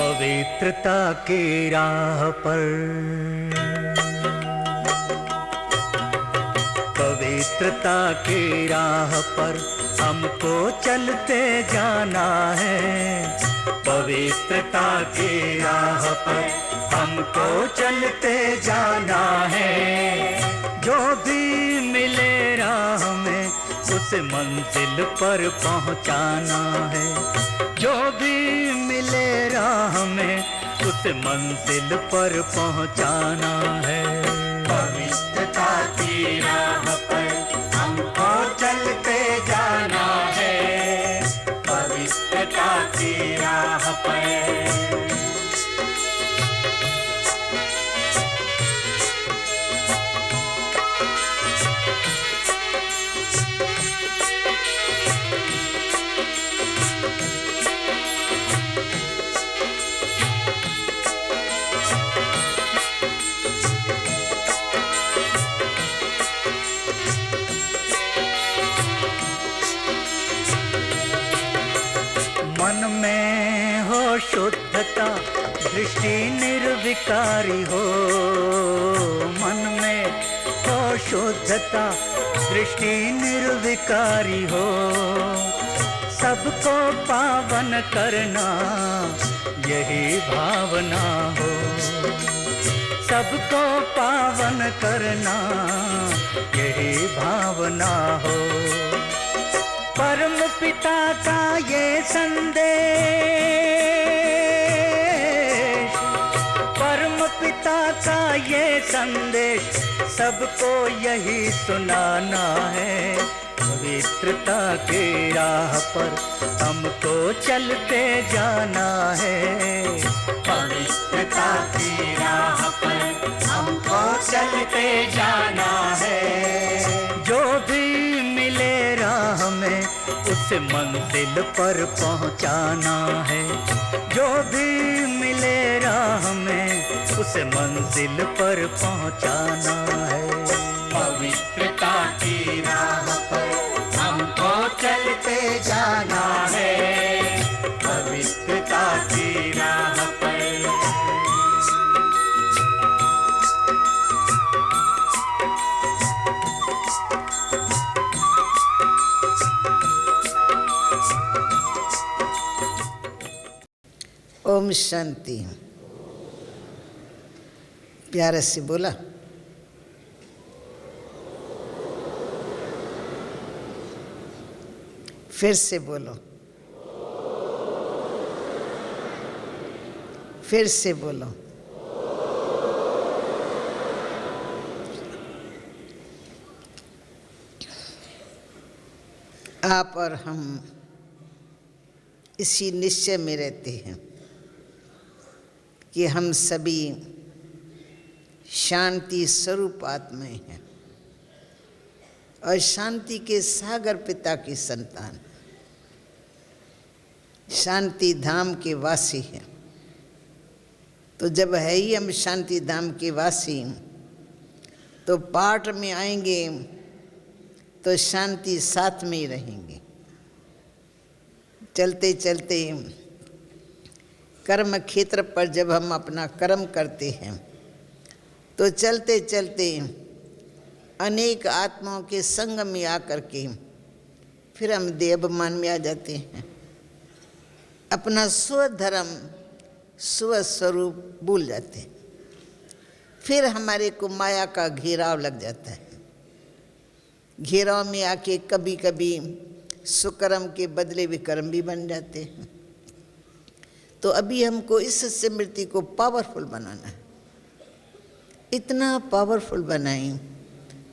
पवित्रता की राह पर, पवित्रता की राह पर हमको चलते जाना है। पवित्रता की राह पर हमको चलते जाना है। जो भी मिले राह में उसे मंजिल पर पहुंचाना है। जो भी मिले राह में उसे मंजिल पर पहुंचाना है। पवित्रता की राह पर हमको चलते जाना है। पवित्रता की राह पर। मन में हो शुद्धता, दृष्टि निर्विकारी हो। मन में हो शुद्धता, दृष्टि निर्विकारी हो। सबको पावन करना यही भावना हो। सबको पावन करना यही भावना हो। परम पिता का ये संदेश, परम पिता का ये संदेश सबको यही सुनाना है। पवित्रता की राह पर हमको चलते जाना है। पवित्रता की राह पर हमको चलते जाना है। जो भी मिले राह में उसे मंजिल पर पहुंचाना है। जो भी मिले राह में उसे मंजिल पर पहुंचाना है। पवित्रता की राह पर हमको चलते जाना है। पवित्रता की राह पर। ओम शांति। प्यारे से बोला। फिर से बोलो। फिर से बोलो। आप और हम इसी निश्चय में रहते हैं कि हम सभी शांति स्वरूप आत्माएं हैं और शांति के सागर पिता की संतान, शांति धाम के वासी हैं। तो जब है ही हम शांति धाम के वासी, तो पाठ में आएंगे तो शांति साथ में ही रहेंगे। चलते चलते कर्म क्षेत्र पर जब हम अपना कर्म करते हैं तो चलते चलते अनेक आत्माओं के संग में आकर के फिर हम देवमान में आ जाते हैं। अपना स्वधर्म स्वस्वरूप भूल जाते हैं। फिर हमारे को माया का घेराव लग जाता है। घेराव में आके कभी कभी सुकर्म के बदले विकर्म भी बन जाते हैं। तो अभी हमको इस स्मृति को पावरफुल बनाना है। इतना पावरफुल बनाएं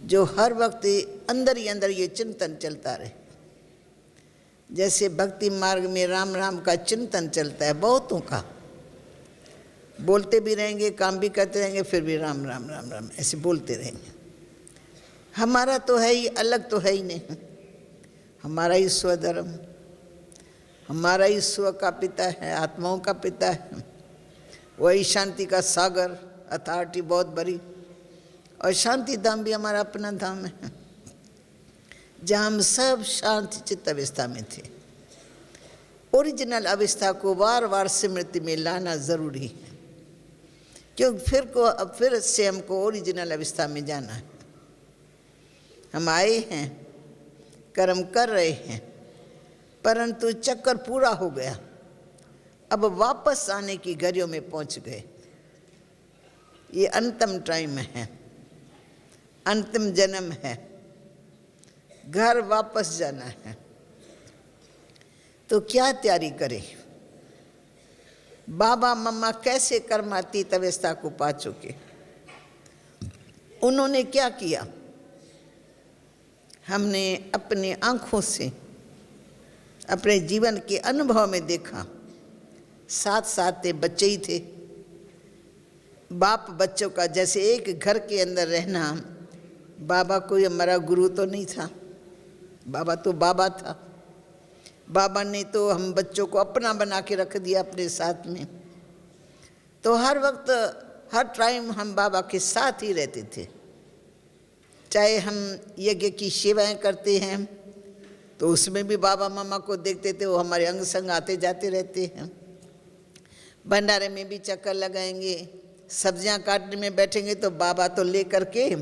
जो हर वक्त अंदर ही अंदर ये चिंतन चलता रहे। जैसे भक्ति मार्ग में राम राम का चिंतन चलता है बहुतों का, बोलते भी रहेंगे, काम भी करते रहेंगे, फिर भी राम राम राम राम ऐसे बोलते रहेंगे। हमारा तो है ही अलग, तो है ही नहीं। हमारा ही स्वधर्म, हमारा ही स्व का पिता है, आत्माओं का पिता है। वही शांति का सागर, अथॉरिटी बहुत बड़ी। और शांति धाम भी हमारा अपना धाम है, जहाँ हम सब शांति चित्त अवस्था में थे। ओरिजिनल अवस्था को बार बार स्मृति में लाना जरूरी है, क्योंकि फिर से हमको ओरिजिनल अवस्था में जाना है। हम आए हैं, कर्म कर रहे हैं, परंतु चक्कर पूरा हो गया, अब वापस आने की घड़ियों में पहुंच गए। ये अंतिम टाइम है, अंतिम जन्म है, घर वापस जाना है। तो क्या तैयारी करें? बाबा मम्मा कैसे कर्मातीत अवस्था को पा चुके, उन्होंने क्या किया, हमने अपनी आंखों से अपने जीवन के अनुभव में देखा। साथ साथ बच्चे ही थे, बाप बच्चों का जैसे एक घर के अंदर रहना। बाबा कोई हमारा गुरु तो नहीं था, बाबा तो बाबा था। बाबा ने तो हम बच्चों को अपना बना के रख दिया अपने साथ में। तो हर वक्त हर टाइम हम बाबा के साथ ही रहते थे। चाहे हम यज्ञ की सेवाएं करते हैं तो उसमें भी बाबा मामा को देखते थे, वो हमारे अंग संग आते जाते रहते हैं। भंडारे में भी चक्कर लगाएंगे, सब्जियां काटने में बैठेंगे तो बाबा तो ले करके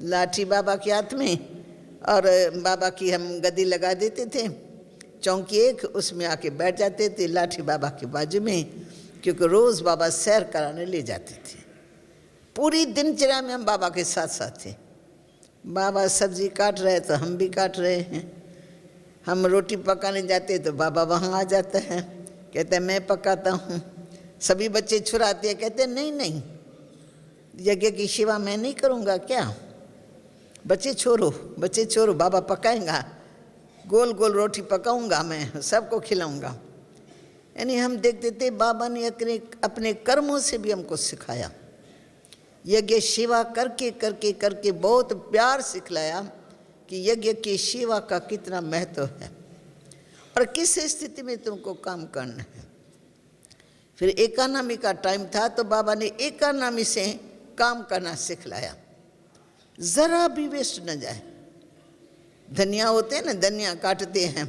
लाठी बाबा के हाथ में, और बाबा की हम गद्दी लगा देते थे, चौकी एक, उसमें आके बैठ जाते थे लाठी बाबा के बाजू में, क्योंकि रोज़ बाबा सैर कराने ले जाते थे। पूरी दिनचर्या में हम बाबा के साथ साथ थे। बाबा सब्जी काट रहे तो हम भी काट रहे हैं, हम रोटी पकाने जाते तो बाबा वहाँ आ जाता है, कहते हैं मैं पकाता हूँ। सभी बच्चे छुराते हैं, कहते हैं नहीं नहीं, यज्ञ की सेवा मैं नहीं करूँगा क्या, बच्चे छोड़ो, बाबा पकाएंगा, गोल गोल रोटी पकाऊंगा, मैं सबको खिलाऊंगा। यानी हम देखते थे बाबा ने अपने कर्मों से भी हमको सिखाया, यज्ञ सेवा करके करके करके बहुत प्यार सिखलाया कि यज्ञ की सेवा का कितना महत्व है और किस स्थिति में तुमको काम करना है। फिर एकानामी का टाइम था तो बाबा ने एकानामी से काम करना सिखलाया, जरा भी वेस्ट न जाए। धनिया होते हैं ना, धनिया काटते हैं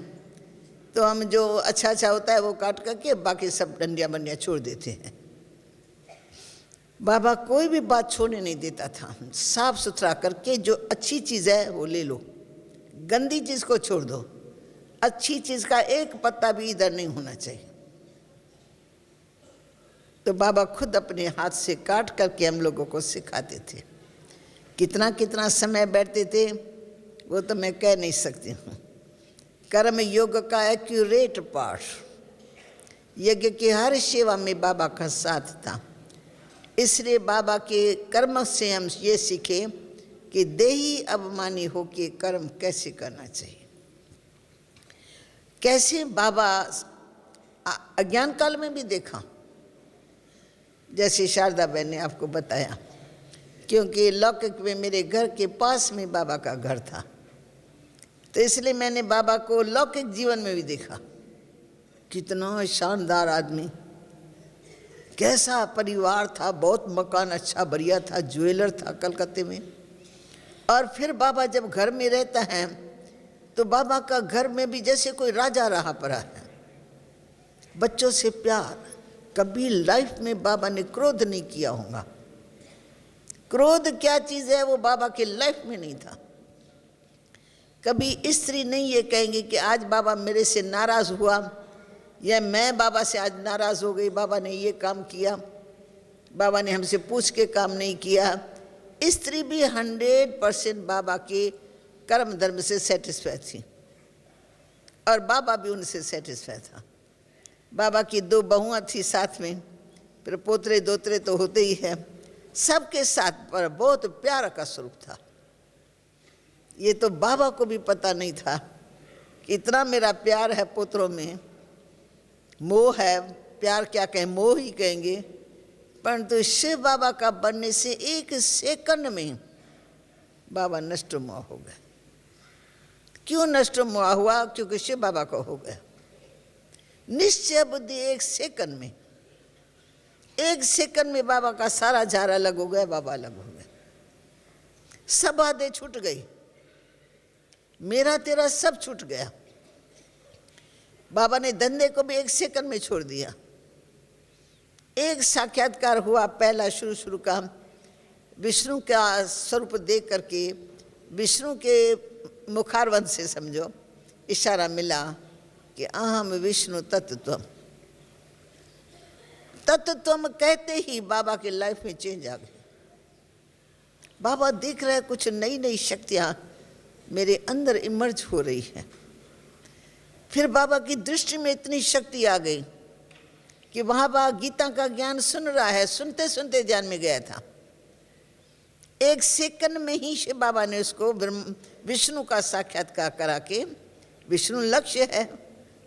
तो हम जो अच्छा अच्छा होता है वो काट करके बाकी सब डंडियाँ बंडियाँ छोड़ देते हैं। बाबा कोई भी बात छोड़ने नहीं देता था, साफ सुथरा करके जो अच्छी चीज़ है वो ले लो, गंदी चीज़ को छोड़ दो, अच्छी चीज़ का एक पत्ता भी इधर नहीं होना चाहिए। तो बाबा खुद अपने हाथ से काट करके हम लोगों को सिखाते थे। कितना कितना समय बैठते थे वो तो मैं कह नहीं सकती हूँ। कर्म योग का एक्यूरेट पाठ, यज्ञ की हर सेवा में बाबा का साथ था। इसलिए बाबा के कर्म से हम ये सीखे कि देही अभिमानी होके कर्म कैसे करना चाहिए। कैसे बाबा अज्ञान काल में भी देखा, जैसे शारदा बहन ने आपको बताया, क्योंकि लौकिक में मेरे घर के पास में बाबा का घर था, तो इसलिए मैंने बाबा को लौकिक जीवन में भी देखा। कितना शानदार आदमी, कैसा परिवार था, बहुत मकान अच्छा बढ़िया था, ज्वेलर था कलकत्ते में। और फिर बाबा जब घर में रहता है तो बाबा का घर में भी जैसे कोई राजा रहा पड़ा है। बच्चों से प्यार, कभी लाइफ में बाबा ने क्रोध नहीं किया होगा। क्रोध क्या चीज़ है वो बाबा के लाइफ में नहीं था। कभी स्त्री नहीं ये कहेंगे कि आज बाबा मेरे से नाराज़ हुआ या मैं बाबा से आज नाराज़ हो गई, बाबा ने ये काम किया, बाबा ने हमसे पूछ के काम नहीं किया। स्त्री भी 100% बाबा के कर्म धर्म से सेटिस्फाई थी और बाबा भी उनसे सेटिस्फाई था। बाबा की 2 बहुआं थी साथ में, फिर पोतरे दोतरे तो होते ही हैं, सबके साथ पर बहुत प्यार का स्वरूप था। ये तो बाबा को भी पता नहीं था कि इतना मेरा प्यार है पोतरों में, मोह है, प्यार क्या कहें, मोह ही कहेंगे। परंतु शिव बाबा का बनने से 1 सेकंड में बाबा नष्ट मोह हो गया। क्यों नष्ट मोह हुआ? क्योंकि शिव बाबा को हो गया निश्चय बुद्धि। 1 सेकंड में, 1 सेकंड में बाबा का सारा झारा अलग हो गया, बाबा अलग हो गए, सब बातें छूट गई, मेरा तेरा सब छूट गया। बाबा ने धंधे को भी 1 सेकंड में छोड़ दिया। एक साक्षात्कार हुआ पहला, शुरू का, विष्णु का स्वरूप देख करके, विष्णु के मुखारवंत से समझो इशारा मिला कि अहम विष्णु तत्त्वम। तत्त्वम कहते ही बाबा के लाइफ में चेंज आ गई। बाबा देख रहे कुछ नई नई शक्तियाँ मेरे अंदर इमर्ज हो रही है। फिर बाबा की दृष्टि में इतनी शक्ति आ गई कि वहाँ बाबा गीता का ज्ञान सुन रहा है, सुनते सुनते ध्यान में गया था। 1 सेकंड में ही से बाबा ने उसको विष्णु का साक्षात्कार करा के, विष्णु लक्ष्य है,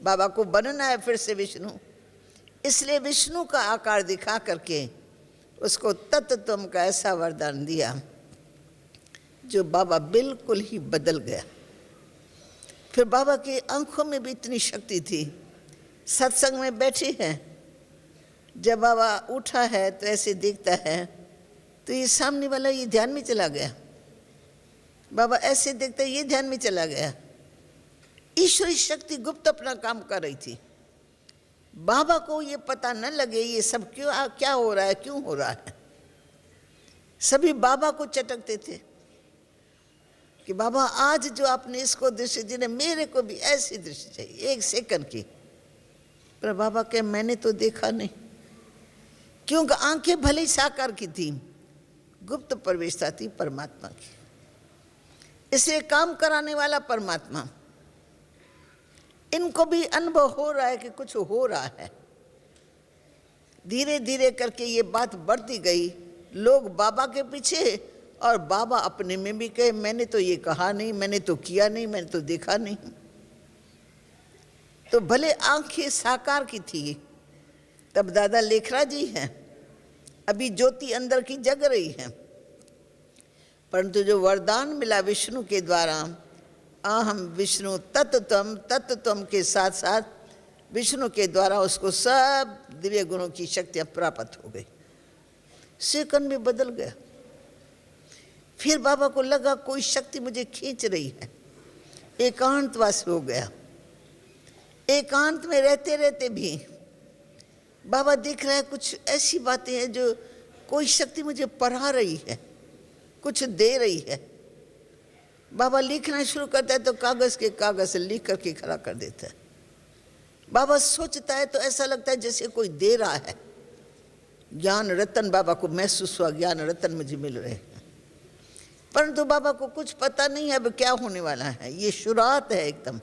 बाबा को बनना है फिर से विष्णु, इसलिए विष्णु का आकार दिखा करके उसको तत्त्वम का ऐसा वरदान दिया जो बाबा बिल्कुल ही बदल गया। फिर बाबा की आंखों में भी इतनी शक्ति थी। सत्संग में बैठे हैं, जब बाबा उठा है तो ऐसे देखता है तो ये सामने वाला ये ध्यान में चला गया। बाबा ऐसे देखते ये ध्यान में चला गया। ईश्वरी शक्ति गुप्त अपना काम कर रही थी। बाबा को ये पता न लगे ये सब क्या हो रहा है, क्यों हो रहा है। सभी बाबा को चटकते थे कि बाबा आज जो आपने इसको दृष्टि दी, मेरे को भी ऐसी दृष्टि चाहिए 1 सेकंड की। पर बाबा के मैंने तो देखा नहीं, क्योंकि आंखें भले ही साकार की थी, गुप्त प्रवेशता थी परमात्मा की। इसलिए काम कराने वाला परमात्मा, इनको भी अनुभव हो रहा है कि कुछ हो रहा है। धीरे धीरे करके ये बात बढ़ती गई, लोग बाबा के पीछे और बाबा अपने में भी कहे मैंने तो ये कहा नहीं, मैंने तो किया नहीं, मैंने तो देखा नहीं। तो भले आंखें साकार की थी, तब दादा लेखरा जी हैं, अभी ज्योति अंदर की जग रही है, परंतु जो वरदान मिला विष्णु के द्वारा, अहम विष्णु तत्त्वम के साथ साथ विष्णु के द्वारा उसको सब दिव्य गुणों की शक्तियाँ प्राप्त हो गई। सेकंड में बदल गया। फिर बाबा को लगा कोई शक्ति मुझे खींच रही है, एकांतवास हो गया। एकांत में रहते रहते भी बाबा दिख रहा है कुछ ऐसी बातें हैं जो कोई शक्ति मुझे पढ़ा रही है, कुछ दे रही है। बाबा लिखना शुरू करता है तो कागज के कागज से लिख करके खड़ा कर देता है। बाबा सोचता है तो ऐसा लगता है जैसे कोई दे रहा है। ज्ञान रतन बाबा को महसूस हुआ, ज्ञान रतन मुझे मिल रहे हैं, परंतु बाबा को कुछ पता नहीं है अब क्या होने वाला है, ये शुरुआत है एकदम।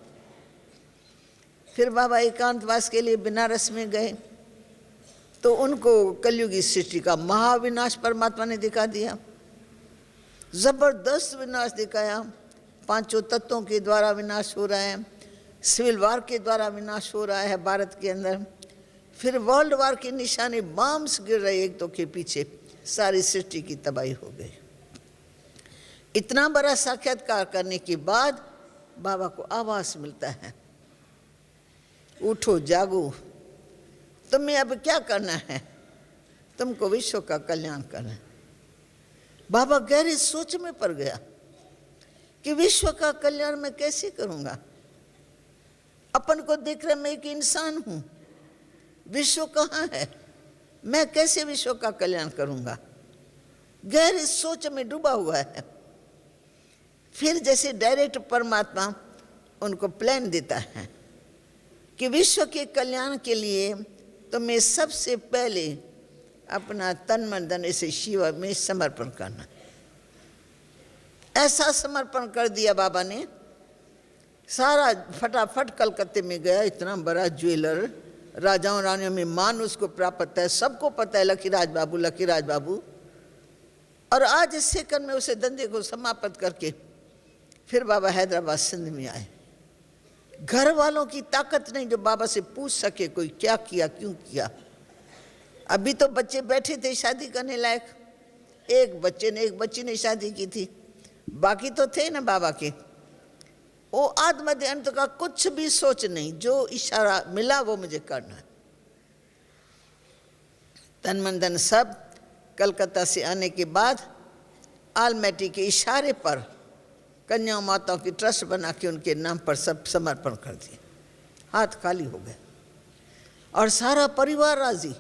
फिर बाबा एकांतवास के लिए बनारस में गए तो उनको कलयुगी सृष्टि का महाविनाश परमात्मा ने दिखा दिया। जबरदस्त विनाश दिखाया। 5 तत्वों के द्वारा विनाश हो रहा है, सिविल वार के द्वारा विनाश हो रहा है भारत के अंदर, फिर वर्ल्ड वार के निशाने बम्स गिर रहे एक तो के पीछे, सारी सृष्टि की तबाही हो गई। इतना बड़ा साक्षात्कार करने के बाद बाबा को आवाज मिलता है, उठो जागो, तुम्हें अब क्या करना है, तुमको विश्व का कल्याण करना है। बाबा गहरी सोच में पड़ गया कि विश्व का कल्याण मैं कैसे करूंगा। अपन को देख रहे मैं एक इंसान हूं, विश्व कहाँ है, मैं कैसे विश्व का कल्याण करूंगा। गहरी सोच में डूबा हुआ है। फिर जैसे डायरेक्ट परमात्मा उनको प्लान देता है कि विश्व के कल्याण के लिए तो मैं सबसे पहले अपना तन मन धन इसे शिव में समर्पण करना। ऐसा समर्पण कर दिया बाबा ने, सारा फटाफट कलकत्ते में गया। इतना बड़ा ज्वेलर, राजाओं रानियों में मान उसको प्राप्त है, सबको पता है लकीराज बाबू। और आज इस सेकंड में उसे धंधे को समाप्त करके फिर बाबा हैदराबाद सिंध में आए। घर वालों की ताकत नहीं जो बाबा से पूछ सके कोई क्या किया, क्यों किया। अभी तो बच्चे बैठे थे शादी करने लायक, एक बच्ची ने शादी की थी, बाकी तो थे ना बाबा के। वो आद मध्य अंत का कुछ भी सोच नहीं, जो इशारा मिला वो मुझे करना है। तन मन धन सब कलकत्ता से आने के बाद आलमेटी के इशारे पर कन्या माताओं की ट्रस्ट बना के उनके नाम पर सब समर्पण कर दिए। हाथ खाली हो गए और सारा परिवार राजी।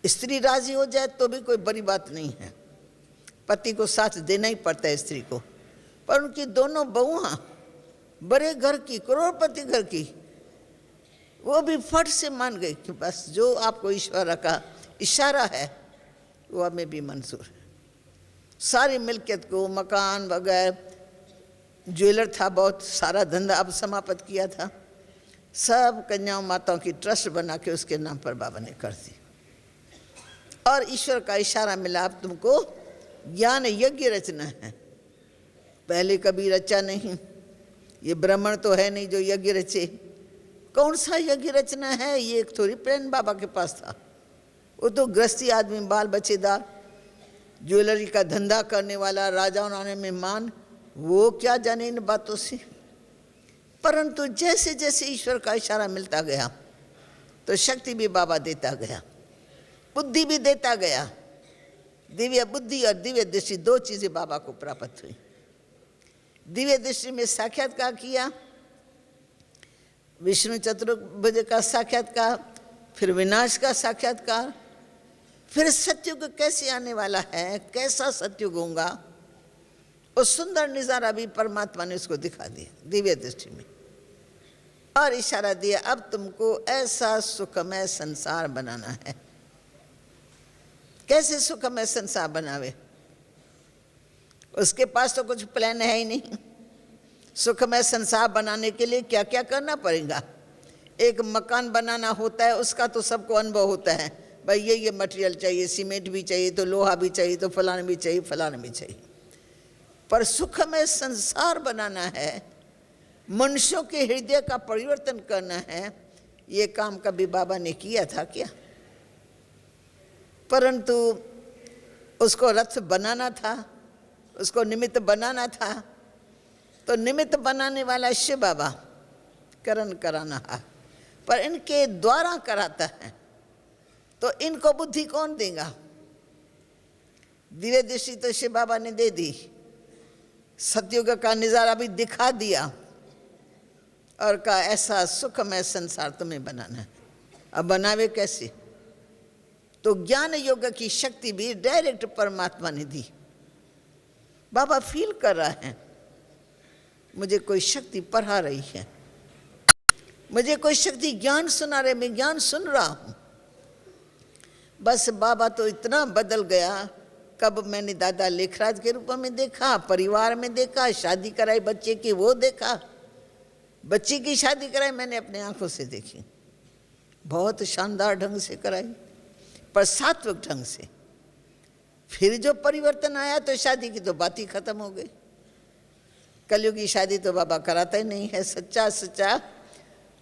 स्त्री राजी हो जाए तो भी कोई बड़ी बात नहीं है, पति को साथ देना ही पड़ता है स्त्री को। पर उनकी दोनों बहुआं बड़े घर की, करोड़पति घर की, वो भी फट से मान गई कि बस जो आपको ईश्वर का इशारा है वो हमें भी मंजूर है। सारी मिल्कियत को, मकान वगैरह, ज्वेलर था बहुत, सारा धंधा अब समाप्त किया था, सब कन्याओं माताओं की ट्रस्ट बना के उसके नाम पर बाबा ने कर दी। और ईश्वर का इशारा मिला, अब तुमको ज्ञान यज्ञ रचना है। पहले कभी रचा नहीं, ये ब्राह्मण तो है नहीं जो यज्ञ रचे। कौन सा यज्ञ रचना है, ये एक थोड़ी प्लान बाबा के पास था। वो तो गृहस्थी आदमी, बाल बच्चेदार, ज्वेलरी का धंधा करने वाला, राजाओं ने मेहमान, वो क्या जाने इन बातों से। परंतु जैसे जैसे ईश्वर का इशारा मिलता गया तो शक्ति भी बाबा देता गया, बुद्धि भी देता गया। दिव्य बुद्धि और दिव्य दृष्टि, दो चीजें बाबा को प्राप्त हुई। दिव्य दृष्टि में साक्षात्कार किया, विष्णु चतुर्भुज का साक्षात्कार, फिर विनाश का साक्षात्कार, फिर सत्युग कैसे आने वाला है, कैसा सत्युग होगा, वो सुंदर नजारा भी परमात्मा ने उसको दिखा दिया दिव्य दृष्टि में। और इशारा दिया, अब तुमको ऐसा सुखमय संसार बनाना है। कैसे सुखमय संसार बनावे, उसके पास तो कुछ प्लान है ही नहीं। सुखमय संसार बनाने के लिए क्या क्या करना पड़ेगा। एक मकान बनाना होता है, उसका तो सबको अनुभव होता है, भाई ये मटेरियल चाहिए, सीमेंट भी चाहिए, तो लोहा भी चाहिए, तो फलाना भी चाहिए, फलाना भी चाहिए। पर सुखमय संसार बनाना है, मनुष्यों के हृदय का परिवर्तन करना है, ये काम कभी बाबा ने किया था क्या? परंतु उसको रथ बनाना था, उसको निमित्त बनाना था, तो निमित्त बनाने वाला शिव बाबा, करण कराना है, पर इनके द्वारा कराता है। तो इनको बुद्धि कौन देगा? दिव्य दृष्टि तो शिव बाबा ने दे दी, सतयुग का नजारा भी दिखा दिया और कहा ऐसा सुखमय संसार तुम्हें बनाना है। अब बनावे कैसे? तो ज्ञान योग की शक्ति भी डायरेक्ट परमात्मा ने दी। बाबा फील कर रहा है, मुझे कोई शक्ति पढ़ा रही है, मुझे कोई शक्ति ज्ञान सुना रही, मैं ज्ञान सुन रहा हूं। बस बाबा तो इतना बदल गया, कब मैंने दादा लेखराज के रूप में देखा, परिवार में देखा, शादी कराई बच्चे की वो देखा, बच्ची की शादी कराई मैंने अपने आंखों से देखी, बहुत शानदार ढंग से कराई, पर सात्विक ढंग से। फिर जो परिवर्तन आया तो शादी की तो बात ही खत्म हो गई। कलयुग की शादी तो बाबा कराता ही नहीं है। सच्चा सच्चा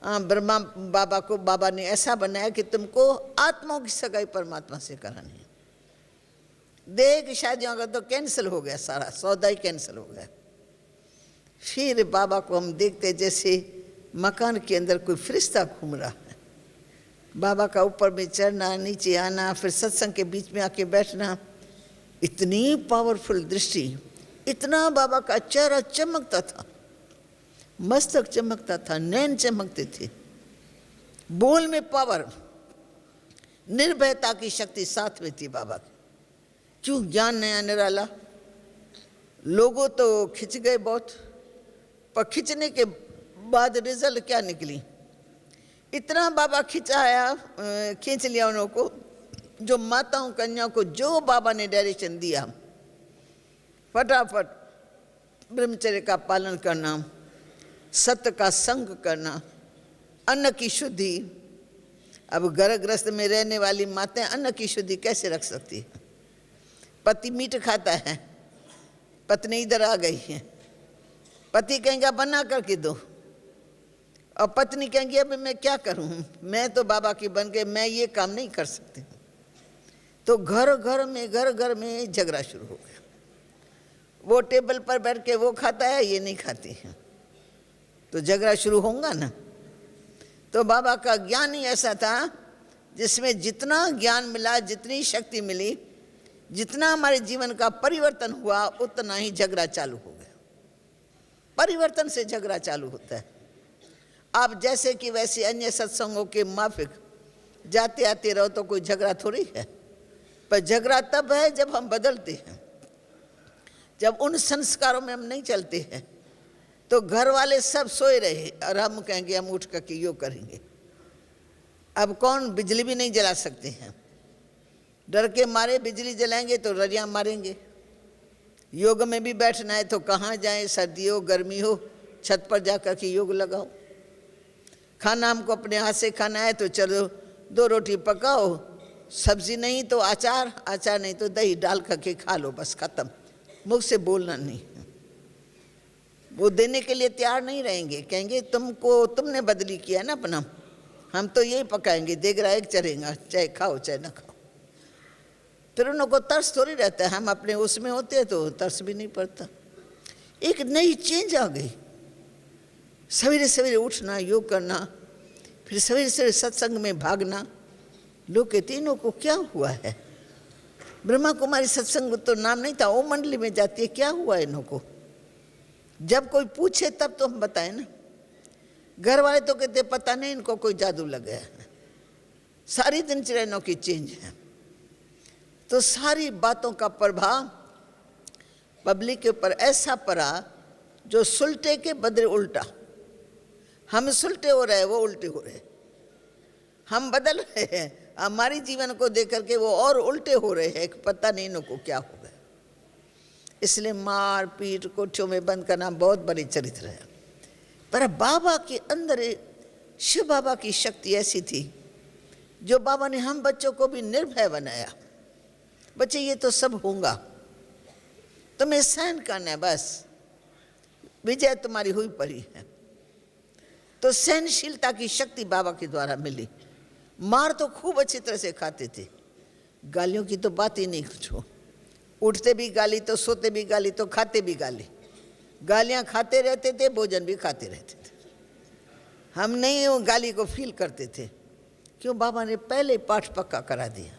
ब्रह्मा बाबा को बाबा ने ऐसा बनाया कि तुमको आत्माओं की सगाई परमात्मा से करानी है। देह की शादियों का तो कैंसिल हो गया, सारा सौदा ही कैंसिल हो गया। फिर बाबा को हम देखते जैसे मकान के अंदर कोई फरिश्ता घूम रहा है। बाबा का ऊपर में चढ़ना, नीचे आना, फिर सत्संग के बीच में आके बैठना, इतनी पावरफुल दृष्टि, इतना बाबा का चेहरा चमकता था, मस्तक चमकता था, नैन चमकते थे, बोल में पावर, निर्भयता की शक्ति साथ में थी बाबा की। क्यों? ज्ञान नया निराला। लोगों तो खिंच गए बहुत, पर खिंचने के बाद रिजल्ट क्या निकली? इतना बाबा खींच लिया उन्हों को, जो माताओं कन्याओं को जो बाबा ने डायरेक्शन दिया, फटाफट ब्रह्मचर्य का पालन करना, सत्य का संग करना, अन्न की शुद्धि। अब घर गृहस्थ में रहने वाली माताएं अन्न की शुद्धि कैसे रख सकती है? पति मीट खाता है, पत्नी इधर आ गई है, पति कहेंगे बना करके दो, और पत्नी कहेंगी अब मैं क्या करूं, मैं तो बाबा की बन के मैं ये काम नहीं कर सकती। तो घर घर में झगड़ा शुरू हो गया। वो टेबल पर बैठ के वो खाता है, ये नहीं खाती है, तो झगड़ा शुरू होगा ना। तो बाबा का ज्ञान ही ऐसा था जिसमें जितना ज्ञान मिला, जितनी शक्ति मिली, जितना हमारे जीवन का परिवर्तन हुआ, उतना ही झगड़ा चालू हो गया। परिवर्तन से झगड़ा चालू होता है। आप जैसे कि वैसे अन्य सत्संगों के माफिक जाते आते रहो तो कोई झगड़ा थोड़ी है, पर झगड़ा तब है जब हम बदलते हैं, जब उन संस्कारों में हम नहीं चलते हैं। तो घर वाले सब सोए रहे और हम कहेंगे हम उठ करके योग करेंगे। अब कौन, बिजली भी नहीं जला सकते हैं, डर के मारे बिजली जलाएंगे तो रजियां मारेंगे। योग में भी बैठना है तो कहाँ जाएं, सर्दी हो गर्मी हो, छत पर जाकर के योग लगाओ। खाना हमको अपने हाथ से खाना है तो चलो 2 रोटी पकाओ, सब्जी नहीं तो अचार, अचार नहीं तो दही डाल करके खा लो, बस खत्म। मुख से बोलना नहीं। वो देने के लिए तैयार नहीं रहेंगे, कहेंगे तुमने बदली किया ना अपना, हम तो यही पकाएंगे, देगरा एक चलेगा, चाहे खाओ चाहे ना खाओ। फिर उनको तरस थोड़ी रहता है, हम अपने उसमें होते हैं तो तरस भी नहीं पड़ता। एक नई चेंज आ गई, सवेरे सवेरे उठना, योग करना, फिर सवेरे सवेरे सत्संग में भागना। लोग कहते इनको को क्या हुआ है? ब्रह्मा कुमारी सत्संग तो नाम नहीं था, वो मंडली में जाती है, क्या हुआ इनको? जब कोई पूछे तब तो हम बताएं ना। घर वाले तो कहते पता नहीं इनको कोई जादू लग गया है। सारी दिनचर्या इनों की चेंज है। तो सारी बातों का प्रभाव पब्लिक के ऊपर ऐसा पड़ा जो सुलटे के बदले उल्टा। हम सुलटे हो रहे, वो उल्टे हो रहे। हम बदल रहे हैं, हमारी जीवन को देख करके वो और उल्टे हो रहे हैं, पता नहीं इनको क्या हो गया। इसलिए मार पीट, कोठियों में बंद करना बहुत बड़ी चरित्र है। पर बाबा के अंदर शिव बाबा की शक्ति ऐसी थी जो बाबा ने हम बच्चों को भी निर्भय बनाया। बच्चे ये तो सब होगा, तुम्हें सहन करना है, बस विजय तुम्हारी हुई पड़ी है। तो सहनशीलता की शक्ति बाबा के द्वारा मिली। मार तो खूब अच्छी तरह से खाते थे, गालियों की तो बात ही नहीं कुछ हो। उठते भी गाली तो सोते भी गाली तो खाते भी गाली। गालियां खाते रहते थे, भोजन भी खाते रहते थे। हम नहीं वो गाली को फील करते थे, क्यों? बाबा ने पहले पाठ पक्का करा दिया।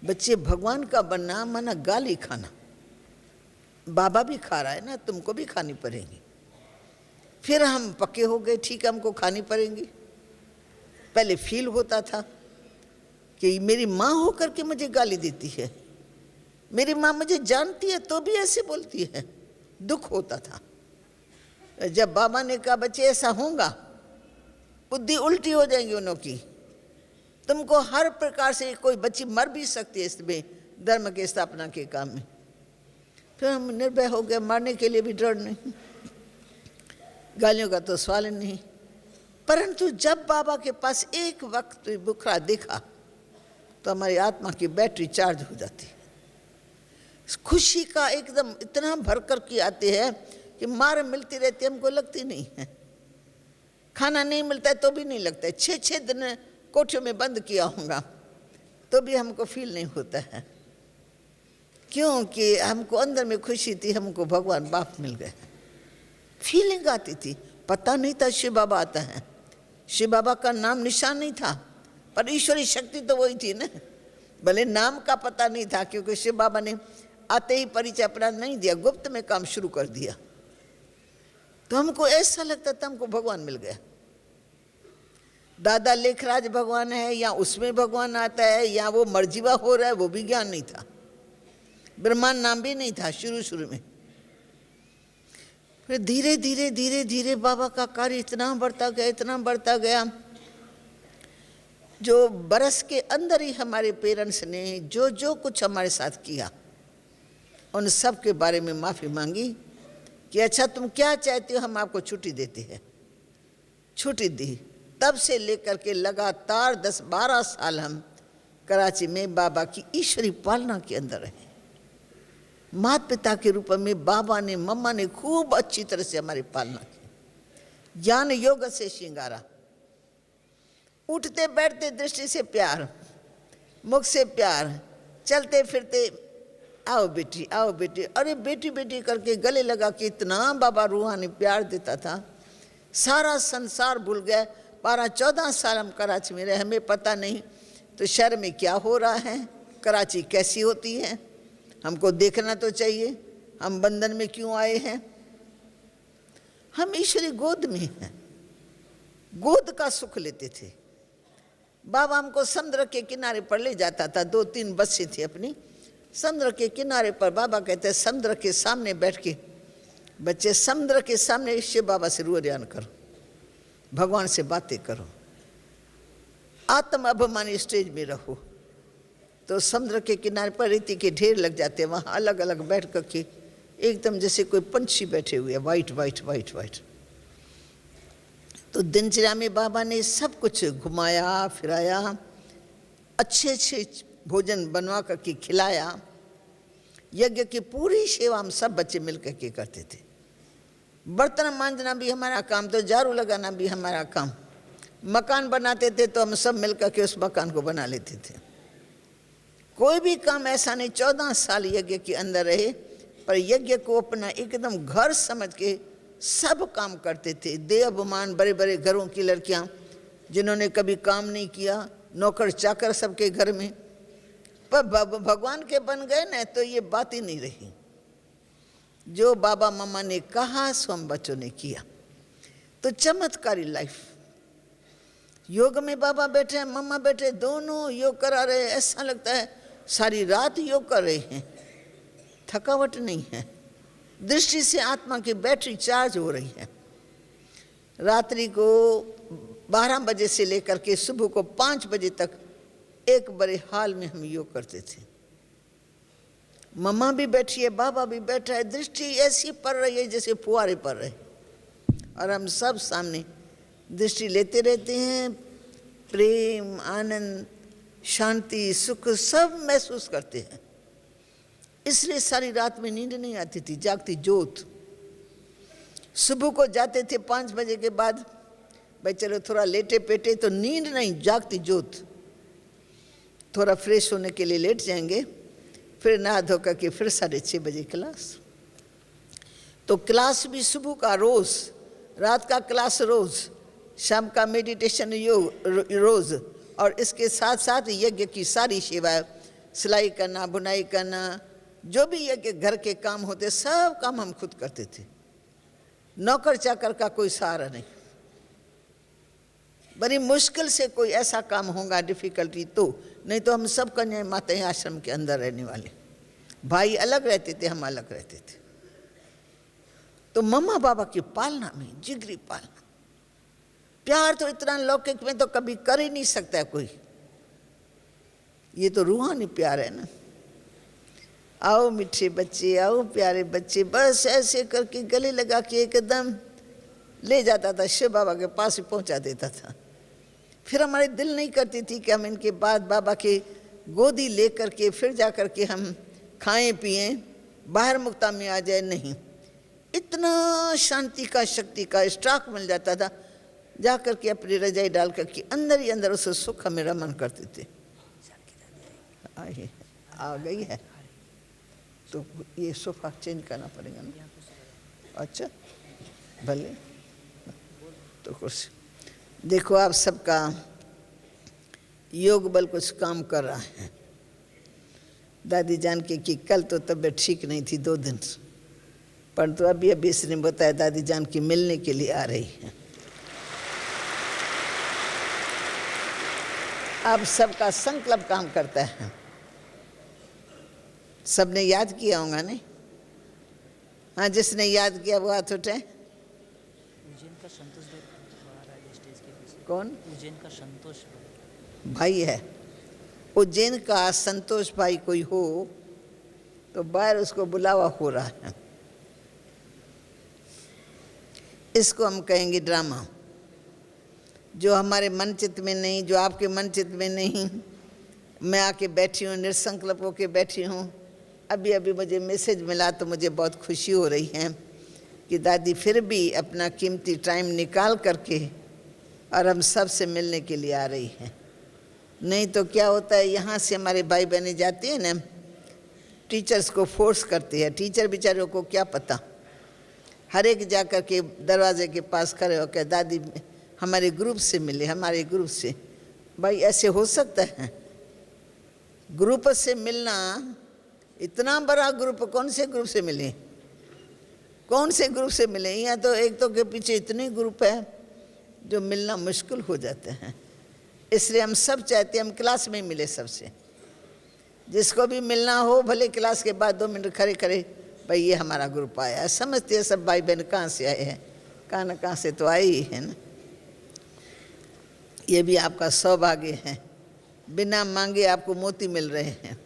बच्चे भगवान का बनना माना गाली खाना। बाबा भी खा रहा है ना, तुमको भी खानी पड़ेगी। फिर हम पक्के हो गए, ठीक है हमको खानी पड़ेंगी। पहले फील होता था कि मेरी माँ होकर के मुझे गाली देती है, मेरी माँ मुझे जानती है तो भी ऐसे बोलती है, दुख होता था। जब बाबा ने कहा बच्चे ऐसा होगा, बुद्धि उल्टी हो जाएंगी उन्हों की, तुमको हर प्रकार से, कोई बच्ची मर भी सकती है इसमें धर्म के स्थापना के काम में। फिर हम निर्भय हो गए, मारने के लिए भी डर नहीं, गालियों का तो सवाल नहीं। परंतु जब बाबा के पास एक वक्त बुखरा दिखा तो हमारी आत्मा की बैटरी चार्ज हो जाती है। खुशी का एकदम इतना भरकर की आती है कि मार मिलती रहती है, हमको लगती नहीं है। खाना नहीं मिलता है तो भी नहीं लगता है। 6-6 दिन कोठियों में बंद किया होगा तो भी हमको फील नहीं होता है, क्योंकि हमको अंदर में खुशी थी, हमको भगवान बाप मिल गए। फीलिंग आती थी, पता नहीं था शिव बाबा आता है। शिव बाबा का नाम निशान नहीं था, पर ईश्वरी शक्ति तो वही थी ना। भले नाम का पता नहीं था, क्योंकि शिव बाबा ने आते ही परिचय अपना नहीं दिया, गुप्त में काम शुरू कर दिया। तो हमको ऐसा लगता था हमको भगवान मिल गया। दादा लेखराज भगवान है या उसमें भगवान आता है या वो मर्जीवा हो रहा है, वो भी ज्ञान नहीं था। ब्रह्मांड नाम भी नहीं था शुरू में। फिर धीरे धीरे धीरे धीरे बाबा का कार्य इतना बढ़ता गया, जो बरस के अंदर ही हमारे पेरेंट्स ने जो कुछ हमारे साथ किया, उन सब के बारे में माफ़ी मांगी कि अच्छा तुम क्या चाहते हो, हम आपको छुट्टी देते हैं। छुट्टी दी। तब से लेकर के लगातार 10-12 साल हम कराची में बाबा की ईश्वरी पालना के अंदर रहे। माता पिता के रूप में बाबा ने, मम्मा ने खूब अच्छी तरह से हमारी पालना की। ज्ञान योग से श्रृंगारा, उठते बैठते दृष्टि से प्यार, मुख से प्यार, चलते फिरते आओ बेटी आओ बेटी, अरे बेटी बेटी करके गले लगा के इतना बाबा रूहानी प्यार देता था। सारा संसार भूल गए। 12-14 साल हम कराची में रहे, हमें पता नहीं तो शहर में क्या हो रहा है, कराची कैसी होती है, हमको देखना तो चाहिए। हम बंधन में क्यों आए हैं? हम ईश्वरी गोद में हैं। गोद का सुख लेते थे। बाबा हमको समुद्र के किनारे पर ले जाता था, 2-3 बसें थी अपनी, समुद्र के किनारे पर। बाबा कहते समुद्र के सामने बैठ के बच्चे, समुद्र के सामने शिव बाबा से रूह ध्यान करो, भगवान से बातें करो, आत्म अभिमानी स्टेज में रहो। तो समुद्र के किनारे पर रेती के ढेर लग जाते हैं, वहाँ अलग अलग बैठ करके एकदम जैसे कोई पंछी बैठे हुए, वाइट वाइट वाइट वाइट। तो दिनचर्या में बाबा ने सब कुछ घुमाया फिराया, अच्छे अच्छे भोजन बनवा करके खिलाया। यज्ञ की पूरी सेवा हम सब बच्चे मिल करके करते थे। बर्तन मांजना भी हमारा काम, तो झाड़ू लगाना भी हमारा काम। मकान बनाते थे तो हम सब मिल करके उस मकान को बना लेते थे। कोई भी काम ऐसा नहीं, 14 साल यज्ञ के अंदर रहे, पर यज्ञ को अपना एकदम घर समझ के सब काम करते थे। देवमान बड़े बड़े घरों की लड़कियां जिन्होंने कभी काम नहीं किया, नौकर चाकर सबके घर में, पर भगवान के बन गए ना, तो ये बात ही नहीं रही। जो बाबा मम्मा ने कहा सो हम बच्चों ने किया। तो चमत्कारी लाइफ। योग में बाबा बैठे हैं, मम्मा बैठे, दोनों योग करा रहे। ऐसा लगता है सारी रात योग कर रहे हैं, थकावट नहीं है। दृष्टि से आत्मा की बैटरी चार्ज हो रही है। रात्रि को 12 बजे से लेकर के सुबह को 5 बजे तक एक बड़े हाल में हम योग करते थे। मम्मा भी बैठी है, बाबा भी बैठा है, दृष्टि ऐसी पड़ रही है जैसे फुहारे पड़ रहे, और हम सब सामने दृष्टि लेते रहते हैं। प्रेम, आनंद, शांति, सुख सब महसूस करते हैं। इसलिए सारी रात में नींद नहीं आती थी, जागती जोत। सुबह को जाते थे 5 बजे के बाद, भाई चलो थोड़ा लेटे पेटे, तो नींद नहीं, जागती जोत। थोड़ा फ्रेश होने के लिए लेट जाएंगे, फिर नहा धो करके फिर 6:30 बजे क्लास। तो क्लास भी सुबह का रोज, रात का क्लास रोज, शाम का मेडिटेशन योग रोज, और इसके साथ साथ यज्ञ की सारी सेवाएं, सिलाई करना, बुनाई करना, जो भी यज्ञ घर के काम होते सब काम हम खुद करते थे। नौकर चाकर का कोई सहारा नहीं। बड़ी मुश्किल से कोई ऐसा काम होगा डिफिकल्टी तो, नहीं तो हम सब कन्या माताएं आश्रम के अंदर रहने वाले। भाई अलग रहते थे, हम अलग रहते थे। तो मम्मा बाबा की पालना में जिगरी पालना, प्यार तो इतना लौकिक में तो कभी कर ही नहीं सकता कोई। ये तो रूहानी प्यार है ना। आओ मीठे बच्चे, आओ प्यारे बच्चे, बस ऐसे करके गले लगा के एकदम ले जाता था, शिव बाबा के पास ही पहुंचा देता था। फिर हमारे दिल नहीं करती थी कि हम इनके बाद बाबा के गोदी ले करके फिर जा करके हम खाएं पिएं, बाहर मुक्ता में आ जाए, नहीं। इतना शांति का, शक्ति का स्टॉक मिल जाता था, जा करके अपनी रजाई डाल करके अंदर ही अंदर उसे सुख में रमन करते थे। आ गई है तो ये सोफा चेंज करना पड़ेगा ना। अच्छा भले, तो कुछ देखो आप सबका योग बल कुछ काम कर रहा है। दादी जान के कि कल तो तबीयत ठीक नहीं थी 2 दिन, परंतु अभी अभी इसने बताया दादी जान की मिलने के लिए आ रही है। अब सबका संकल्प काम करता है। सबने याद किया होगा नहीं? हाँ, जिसने याद किया वो हाथ उठाए। उज्जैन का संतोष भाई स्टेज के पीछे। कौन? उज्जैन का संतोष भाई है। उज्जैन का संतोष भाई कोई हो तो बाहर उसको बुलावा हो रहा है। इसको हम कहेंगे ड्रामा। जो हमारे मन चित्त में नहीं, जो आपके मन चित्त में नहीं, मैं आके बैठी हूँ, निसंकल्प होके बैठी हूँ। अभी अभी मुझे मैसेज मिला तो मुझे बहुत खुशी हो रही है कि दादी फिर भी अपना कीमती टाइम निकाल करके और हम सब से मिलने के लिए आ रही है। नहीं तो क्या होता है, यहाँ से हमारे भाई बहनें जाती हैं ना, टीचर्स को फोर्स करते हैं। टीचर बेचारों को क्या पता, हर एक जा कर के दरवाजे के पास खड़े होकर दादी हमारे ग्रुप से मिले, हमारे ग्रुप से। भाई ऐसे हो सकता है? ग्रुप से मिलना, इतना बड़ा ग्रुप, कौन से ग्रुप से मिले? कौन से ग्रुप से मिले? यहाँ तो एक तो के पीछे इतने ग्रुप है, जो मिलना मुश्किल हो जाते हैं। इसलिए हम सब चाहते हैं हम क्लास में मिले सबसे। जिसको भी मिलना हो भले क्लास के बाद 2 मिनट खड़े खड़े, भाई ये हमारा ग्रुप आया है। समझते हैं सब भाई बहन कहाँ से आए हैं, कहाँ न कहाँ से तो आए ही है ना। ये भी आपका सौभाग्य है, बिना मांगे आपको मोती मिल रहे हैं।